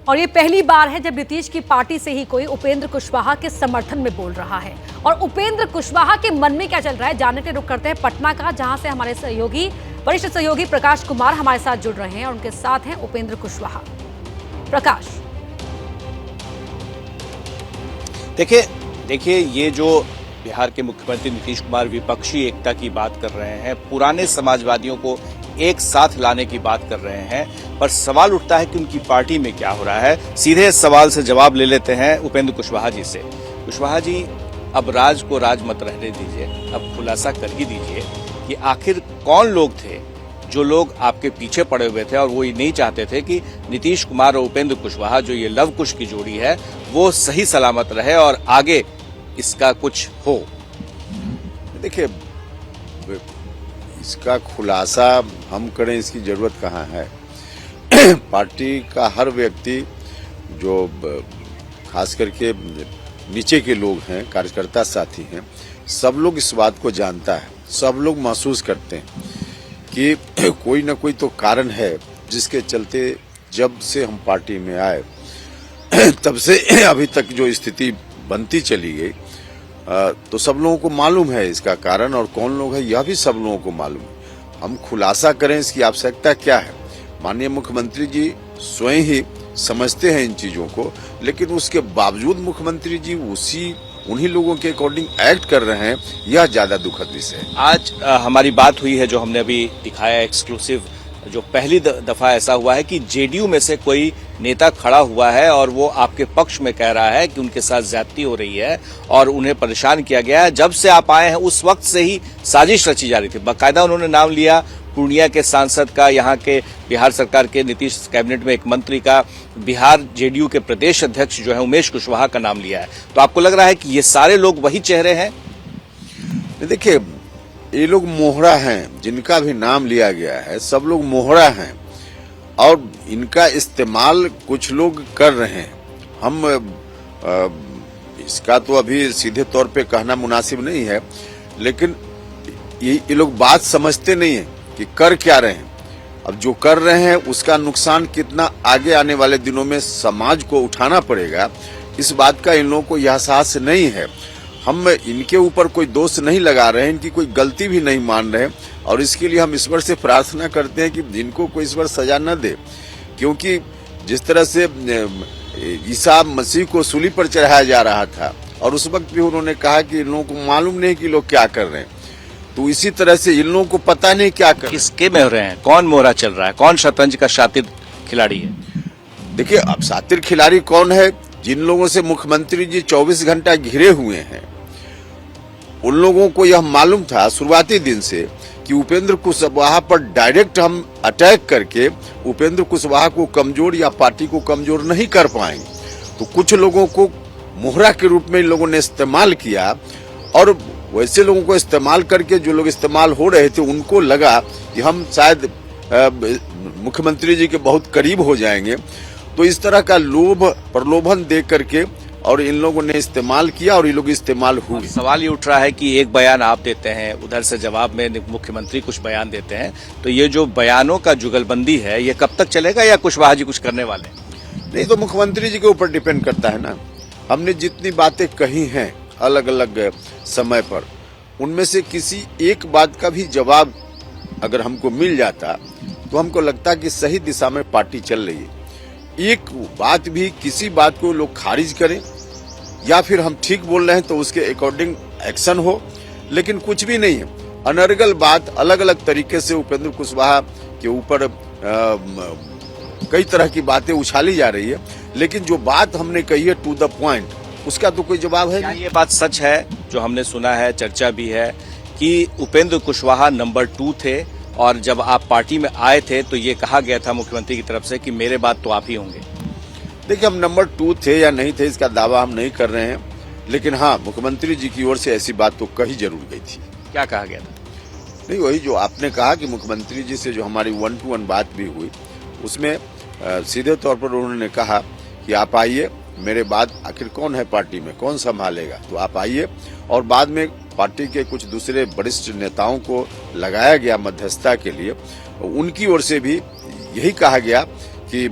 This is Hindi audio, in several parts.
और ये पहली बार है जब नीतीश की पार्टी से ही कोई उपेंद्र कुशवाहा के समर्थन में बोल रहा है। और उपेंद्र कुशवाहा के मन में क्या चल रहा है जानने के रुख करते हैं पटना का, जहां से हमारे सहयोगी वरिष्ठ सहयोगी प्रकाश कुमार हमारे साथ जुड़ रहे हैं और उनके साथ हैं उपेंद्र कुशवाहा। प्रकाश, देखिए ये जो बिहार के मुख्यमंत्री नीतीश कुमार विपक्षी एकता की बात कर रहे हैं, पुराने समाजवादियों को एक साथ लाने की बात कर रहे हैं, पर सवाल उठता है कि उनकी पार्टी में क्या हो रहा है। सीधे इस सवाल से जवाब ले लेते हैं उपेंद्र कुशवाहा जी से। कुशवाहा जी, अब राज को राज मत रहने दीजिए, अब खुलासा कर ही दीजिए कि आखिर कौन लोग थे जो लोग आपके पीछे पड़े हुए थे और वो ये नहीं चाहते थे कि नीतीश कुमार और उपेंद्र कुशवाहा जो ये लव कुश की जोड़ी है वो सही सलामत रहे और आगे इसका कुछ हो। देखिए, इसका खुलासा हम करें इसकी जरूरत कहाँ है। पार्टी का हर व्यक्ति जो खास करके नीचे के लोग हैं, कार्यकर्ता साथी हैं, सब लोग इस बात को जानता है, सब लोग महसूस करते हैं कि कोई न कोई तो कारण है जिसके चलते जब से हम पार्टी में आए तब से अभी तक जो स्थिति बनती चली गई, तो सब लोगों को मालूम है इसका कारण और कौन लोग हैं यह भी सब लोगों को मालूम है। हम खुलासा करें इसकी आवश्यकता क्या है। माननीय मुख्यमंत्री जी स्वयं ही समझते हैं इन चीजों को, लेकिन उसके बावजूद मुख्यमंत्री जी उन्हीं लोगों के अकॉर्डिंग एक्ट कर रहे हैं, यह ज्यादा दुखद विषय है। आज हमारी बात हुई है, जो हमने अभी दिखाया एक्सक्लूसिव, जो पहली दफा ऐसा हुआ है कि जेडीयू में से कोई नेता खड़ा हुआ है और वो आपके पक्ष में कह रहा है कि उनके साथ ज्यादती हो रही है और उन्हें परेशान किया गया है। जब से आप आए हैं उस वक्त से ही साजिश रची जा रही थी। बाकायदा उन्होंने नाम लिया पूर्णिया के सांसद का, यहाँ के बिहार सरकार के नीतीश कैबिनेट में एक मंत्री का, बिहार जेडीयू के प्रदेश अध्यक्ष जो है उमेश कुशवाहा का नाम लिया है। तो आपको लग रहा है कि ये सारे लोग वही चेहरे हैं? देखिए, ये लोग मोहरा हैं, जिनका भी नाम लिया गया है सब लोग मोहरा हैं और इनका इस्तेमाल कुछ लोग कर रहे हैं। हम इसका तो अभी सीधे तौर पे कहना मुनासिब नहीं है, लेकिन ये लोग बात समझते नहीं है कि कर क्या रहे हैं। अब जो कर रहे हैं उसका नुकसान कितना आगे आने वाले दिनों में समाज को उठाना पड़ेगा, इस बात का इन लोगों को यह एहसास नहीं है। हम इनके ऊपर कोई दोष नहीं लगा रहे हैं, इनकी कोई गलती भी नहीं मान रहे और इसके लिए हम ईश्वर से प्रार्थना करते हैं कि इनको कोई ईश्वर सजा न दे, क्योंकि जिस तरह से ईसा मसीह को सूली पर चढ़ाया जा रहा था और उस वक्त भी उन्होंने कहा कि इन लोगों को मालूम नहीं कि लोग क्या कर रहे हैं, तो इसी तरह से इन लोगों को पता नहीं क्या कर किसके में हो रहे हैं, कौन मोहरा चल रहा है, कौन शतरंज का शातिर खिलाड़ी है। देखिए, अब शातिर खिलाड़ी कौन है? जिन लोगों से मुख्यमंत्री जी 24 घंटा घिरे हुए हैं, उन लोगों को यह मालूम था शुरुआती दिन से कि उपेंद्र कुशवाहा पर डायरेक्ट हम अटैक करके उपेंद्र कुशवाहा को कमजोर या पार्टी को कमजोर नहीं कर पाएंगे। तो कुछ लोगों को मोहरा के रूप में इन लोगों ने इस्तेमाल किया और वैसे लोगों को इस्तेमाल करके जो लोग इस्तेमाल हो रहे थे उनको लगा कि हम शायद मुख्यमंत्री जी के बहुत करीब हो जाएंगे, तो इस तरह का लोभ प्रलोभन दे करके और इन लोगों ने इस्तेमाल किया और ये लोग इस्तेमाल हुए। सवाल ये उठ रहा है कि एक बयान आप देते हैं, उधर से जवाब में मुख्यमंत्री कुछ बयान देते हैं, तो ये जो बयानों का जुगलबंदी है ये कब तक चलेगा या कुशवाहा जी कुछ करने वाले? नहीं, तो मुख्यमंत्री जी के ऊपर डिपेंड करता है ना। हमने जितनी बातें कही हैं अलग अलग समय पर, उनमें से किसी एक बात का भी जवाब अगर हमको मिल जाता तो हमको लगता कि सही दिशा में पार्टी चल रही है। एक बात भी, किसी बात को लोग खारिज करें या फिर हम ठीक बोल रहे हैं तो उसके अकॉर्डिंग एक्शन हो, लेकिन कुछ भी नहीं है। अनर्गल बात अलग अलग तरीके से उपेंद्र कुशवाहा के ऊपर कई तरह की बातें उछाली जा रही है, लेकिन जो बात हमने कही है टू द पॉइंट, उसका तो कोई जवाब है नहीं। ये बात सच है जो हमने सुना है, चर्चा भी है कि उपेंद्र कुशवाहा नंबर 2 थे और जब आप पार्टी में आए थे तो ये कहा गया था मुख्यमंत्री की तरफ से कि मेरे बाद तो आप ही होंगे। देखिए, हम नंबर 2 थे या नहीं थे इसका दावा हम नहीं कर रहे हैं, लेकिन हाँ, मुख्यमंत्री जी की ओर से ऐसी बात तो कही जरूर गई थी। क्या कहा गया था? नहीं, वही जो आपने कहा कि मुख्यमंत्री जी से जो हमारी 1-to-1 बात भी हुई, उसमें सीधे तौर पर उन्होंने कहा कि आप आइए, मेरे बाद आखिर कौन है पार्टी में, कौन संभालेगा, तो आप आइए। और बाद में पार्टी के कुछ दूसरे वरिष्ठ नेताओं को लगाया गया मध्यस्थता के लिए, उनकी ओर से भी यही कहा गया कि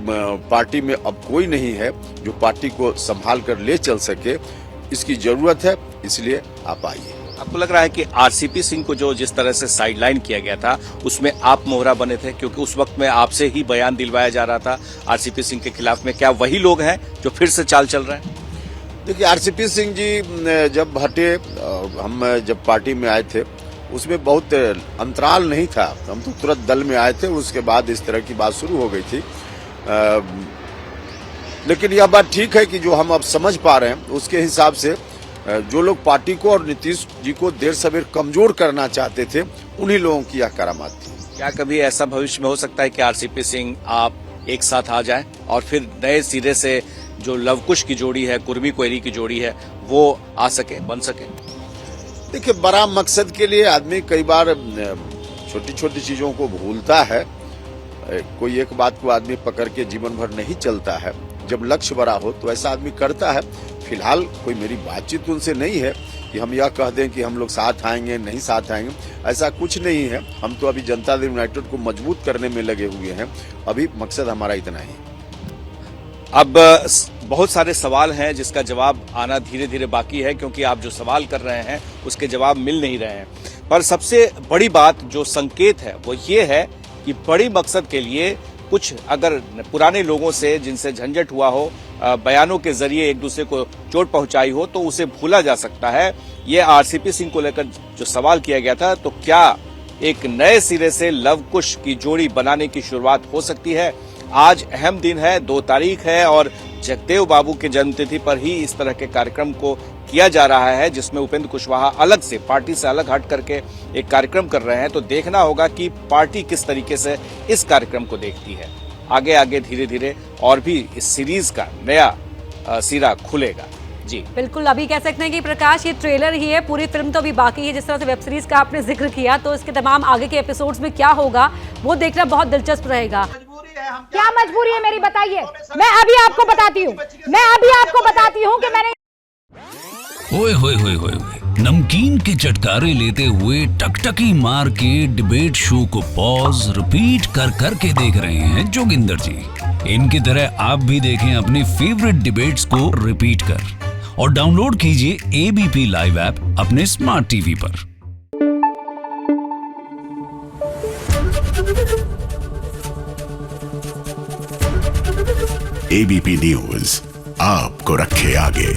पार्टी में अब कोई नहीं है जो पार्टी को संभाल कर ले चल सके, इसकी जरूरत है, इसलिए आप आइए। आपको लग रहा है कि आरसीपी सिंह को जो जिस तरह से साइडलाइन किया गया था उसमें आप मोहरा बने थे, क्योंकि उस वक्त में आपसे ही बयान दिलवाया जा रहा था आरसीपी सिंह के खिलाफ में, क्या वही लोग हैं जो फिर से चाल चल रहे हैं? देखिए, आरसीपी सिंह जी जब हटे, हम जब पार्टी में आए थे उसमें बहुत अंतराल नहीं था, हम तो तुरंत दल में आए थे, उसके बाद इस तरह की बात शुरू हो गई थी। लेकिन यह बात ठीक है कि जो हम अब समझ पा रहे हैं उसके हिसाब से जो लोग पार्टी को और नीतीश जी को देर सवेर कमजोर करना चाहते थे, उन्हीं लोगों की यह करामात थी। क्या कभी ऐसा भविष्य में हो सकता है कि आरसीपी सिंह आप एक साथ आ जाएं और फिर नए सिरे से जो लवकुश की जोड़ी है, कुर्मी कोयरी की जोड़ी है, वो आ सके, बन सके? देखिए, बड़ा मकसद के लिए आदमी कई बार छोटी छोटी चीजों को भूलता है। कोई एक बात को आदमी पकड़ के जीवन भर नहीं चलता है। जब लक्ष्य बड़ा हो तो ऐसा आदमी करता है। फिलहाल कोई मेरी बातचीत उनसे नहीं है कि हम यह कह दें कि हम लोग साथ आएंगे, नहीं साथ आएंगे, ऐसा कुछ नहीं है। हम तो अभी जनता दल यूनाइटेड को मजबूत करने में लगे हुए हैं। अभी मकसद हमारा इतना ही। अब बहुत सारे सवाल हैं जिसका जवाब आना धीरे धीरे बाकी है, क्योंकि आप जो सवाल कर रहे हैं उसके जवाब मिल नहीं रहे हैं। पर सबसे बड़ी बात जो संकेत है वो ये है कि बड़ी मकसद के लिए कुछ अगर पुराने लोगों से जिनसे झंझट हुआ हो, बयानों के जरिए एक दूसरे को चोट पहुंचाई हो, तो उसे भूला जा सकता है। ये आरसीपी सिंह को लेकर जो सवाल किया गया था, तो क्या एक नए सिरे से लवकुश की जोड़ी बनाने की शुरुआत हो सकती है? आज अहम दिन है, 2 तारीख है और जगदेव बाबू के जन्मतिथि पर ही इस तरह के कार्यक्रम को किया जा रहा है, जिसमें उपेंद्र कुशवाहा अलग से, पार्टी से अलग हट करके एक कार्यक्रम कर रहे हैं। तो देखना होगा कि पार्टी किस तरीके से इस कार्यक्रम को देखती है। आगे आगे धीरे धीरे और भी इस सीरीज का नया सिरा खुलेगा। जी बिल्कुल, अभी कह सकते हैं कि प्रकाश ये ट्रेलर ही है, पूरी फिल्म तो अभी बाकी है। जिस तरह से वेब सीरीज का आपने जिक्र किया, तो इसके तमाम आगे के एपिसोड्स में क्या होगा वो देखना बहुत दिलचस्प रहेगा। क्या मजबूरी है मेरी, बताइए। मैं अभी आपको बताती हूँ कि मैंने ओए होए होए होए, नमकीन के चटकारे लेते हुए टकटकी मार के डिबेट शो को पॉज रिपीट कर कर के देख रहे हैं जोगिंदर जी। इनकी तरह आप भी देखें अपनी फेवरेट डिबेट्स को रिपीट कर, और डाउनलोड कीजिए एबीपी लाइव ऐप अपने स्मार्ट टीवी पर। एबीपी न्यूज आपको रखे आगे।